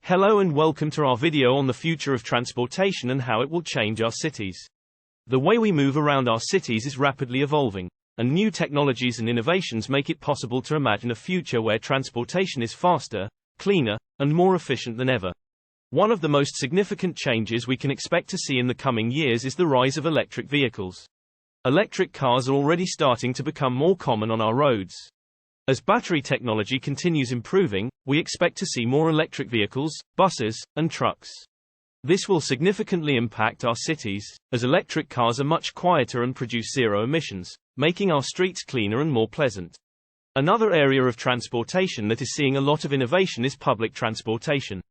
Hello and welcome to our video on the future of transportation and how it will change our cities. The way we move around our cities is rapidly evolving, and new technologies and innovations make it possible to imagine a future where transportation is faster, cleaner, and more efficient than ever. One of the most significant changes we can expect to see in the coming years is the rise of electric vehicles. Electric cars are already starting to become more common on our roads. As battery technology continues improving, we expect to see more electric vehicles, buses, and trucks. This will significantly impact our cities, as electric cars are much quieter and produce zero emissions, making our streets cleaner and more pleasant. Another area of transportation that is seeing a lot of innovation is public transportation.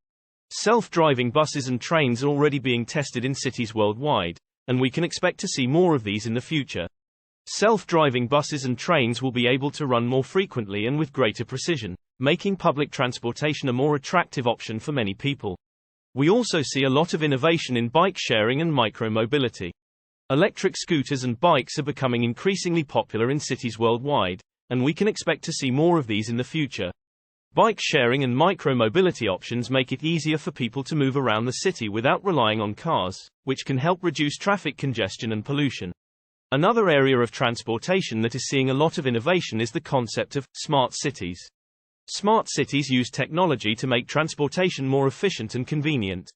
Self-driving buses and trains are already being tested in cities worldwide, and we can expect to see more of these in the future. Self-driving buses and trains will be able to run more frequently and with greater precision, making public transportation a more attractive option for many people. We also see a lot of innovation in bike sharing and micro-mobility. Electric scooters and bikes are becoming increasingly popular in cities worldwide, and we can expect to see more of these in the future. Bike sharing and micro-mobility options make it easier for people to move around the city without relying on cars, which can help reduce traffic congestion and pollution. Another area of transportation that is seeing a lot of innovation is the concept of smart cities. Smart cities use technology to make transportation more efficient and convenient.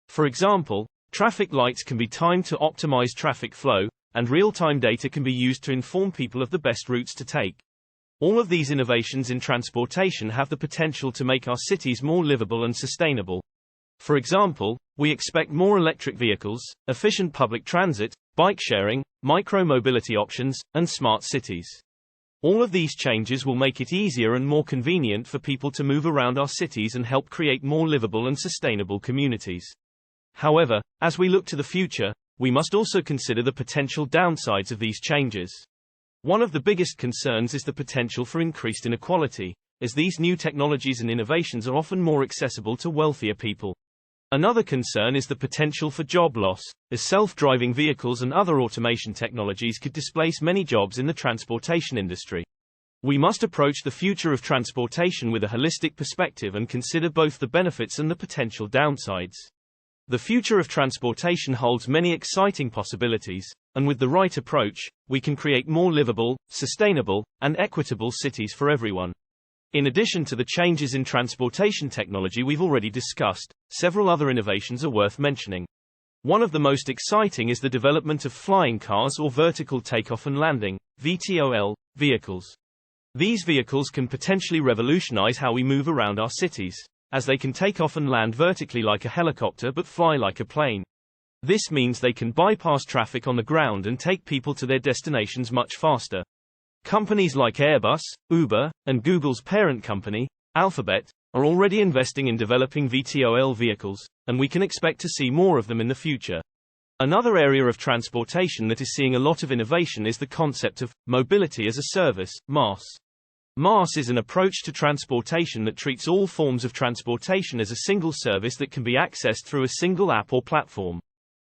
For example, traffic lights can be timed to optimize traffic flow, and real-time data can be used to inform people of the best routes to take. All of these innovations in transportation have the potential to make our cities more livable and sustainable. For example, we expect more electric vehicles, efficient public transit, bike sharing, micro-mobility options, and smart cities. All of these changes will make it easier and more convenient for people to move around our cities and help create more livable and sustainable communities. However, as we look to the future, we must also consider the potential downsides of these changes. One of the biggest concerns is the potential for increased inequality, as these new technologies and innovations are often more accessible to wealthier people. Another concern is the potential for job loss, as self-driving vehicles and other automation technologies could displace many jobs in the transportation industry. We must approach the future of transportation with a holistic perspective and consider both the benefits and the potential downsides. The future of transportation holds many exciting possibilities, and with the right approach, we can create more livable, sustainable, and equitable cities for everyone. In addition to the changes in transportation technology we've already discussed, several other innovations are worth mentioning. One of the most exciting is the development of flying cars or vertical takeoff and landing (VTOL) vehicles. These vehicles can potentially revolutionize how we move around our cities, as they can take off and land vertically like a helicopter but fly like a plane. This means they can bypass traffic on the ground and take people to their destinations much faster. Companies like Airbus, Uber, and Google's parent company, Alphabet, are already investing in developing VTOL vehicles, and we can expect to see more of them in the future. Another area of transportation that is seeing a lot of innovation is the concept of mobility as a service, MaaS. MaaS is an approach to transportation that treats all forms of transportation as a single service that can be accessed through a single app or platform.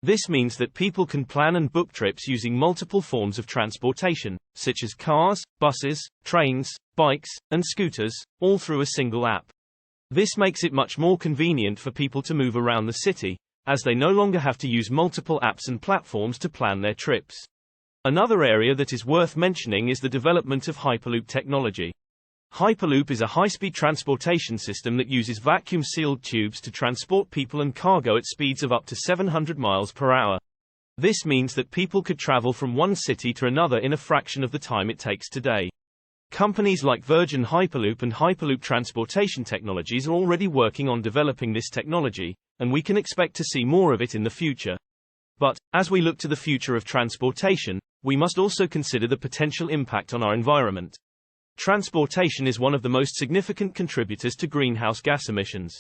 This means that people can plan and book trips using multiple forms of transportation, such as cars, buses, trains, bikes, and scooters, all through a single app. This makes it much more convenient for people to move around the city, as they no longer have to use multiple apps and platforms to plan their trips. Another area that is worth mentioning is the development of hyperloop technology. Hyperloop is a high-speed transportation system that uses vacuum-sealed tubes to transport people and cargo at speeds of up to 700 miles per hour. This means that people could travel from one city to another in a fraction of the time it takes today. Companies like Virgin Hyperloop and Hyperloop Transportation Technologies are already working on developing this technology, and we can expect to see more of it in the future. But, as we look to the future of transportation, we must also consider the potential impact on our environment. Transportation is one of the most significant contributors to greenhouse gas emissions.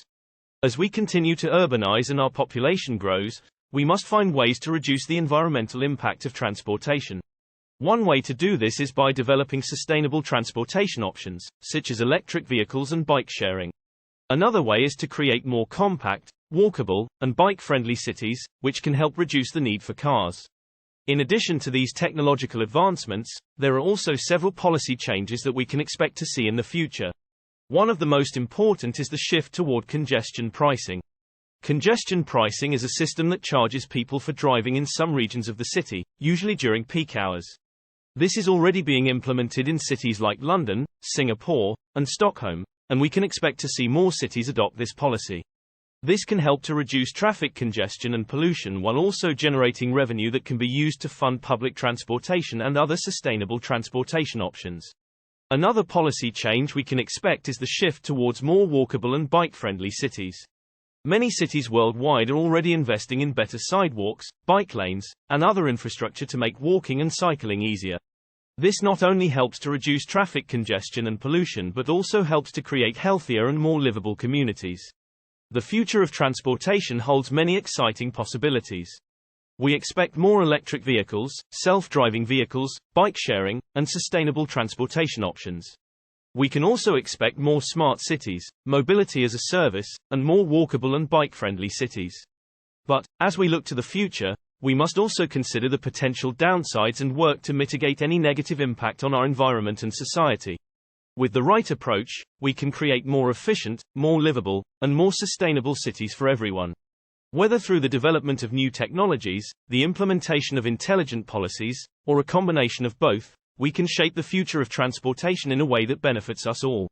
As we continue to urbanize and our population grows, we must find ways to reduce the environmental impact of transportation. One way to do this is by developing sustainable transportation options, such as electric vehicles and bike sharing. Another way is to create more compact, walkable, and bike-friendly cities, which can help reduce the need for cars. In addition to these technological advancements, there are also several policy changes that we can expect to see in the future. One of the most important is the shift toward congestion pricing. Congestion pricing is a system that charges people for driving in some regions of the city, usually during peak hours. This is already being implemented in cities like London, Singapore, and Stockholm, and we can expect to see more cities adopt this policy. This can help to reduce traffic congestion and pollution while also generating revenue that can be used to fund public transportation and other sustainable transportation options. Another policy change we can expect is the shift towards more walkable and bike-friendly cities. Many cities worldwide are already investing in better sidewalks, bike lanes, and other infrastructure to make walking and cycling easier. This not only helps to reduce traffic congestion and pollution but also helps to create healthier and more livable communities. The future of transportation holds many exciting possibilities. We expect more electric vehicles, self-driving vehicles, bike sharing, and sustainable transportation options. We can also expect more smart cities, mobility as a service, and more walkable and bike-friendly cities. But, as we look to the future, we must also consider the potential downsides and work to mitigate any negative impact on our environment and society. With the right approach, we can create more efficient, more livable, and more sustainable cities for everyone. Whether through the development of new technologies, the implementation of intelligent policies, or a combination of both, we can shape the future of transportation in a way that benefits us all.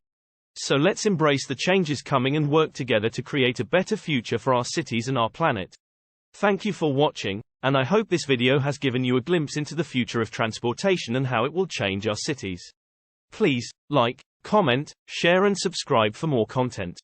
So let's embrace the changes coming and work together to create a better future for our cities and our planet. Thank you for watching, and I hope this video has given you a glimpse into the future of transportation and how it will change our cities. Please, like, comment, share and subscribe for more content.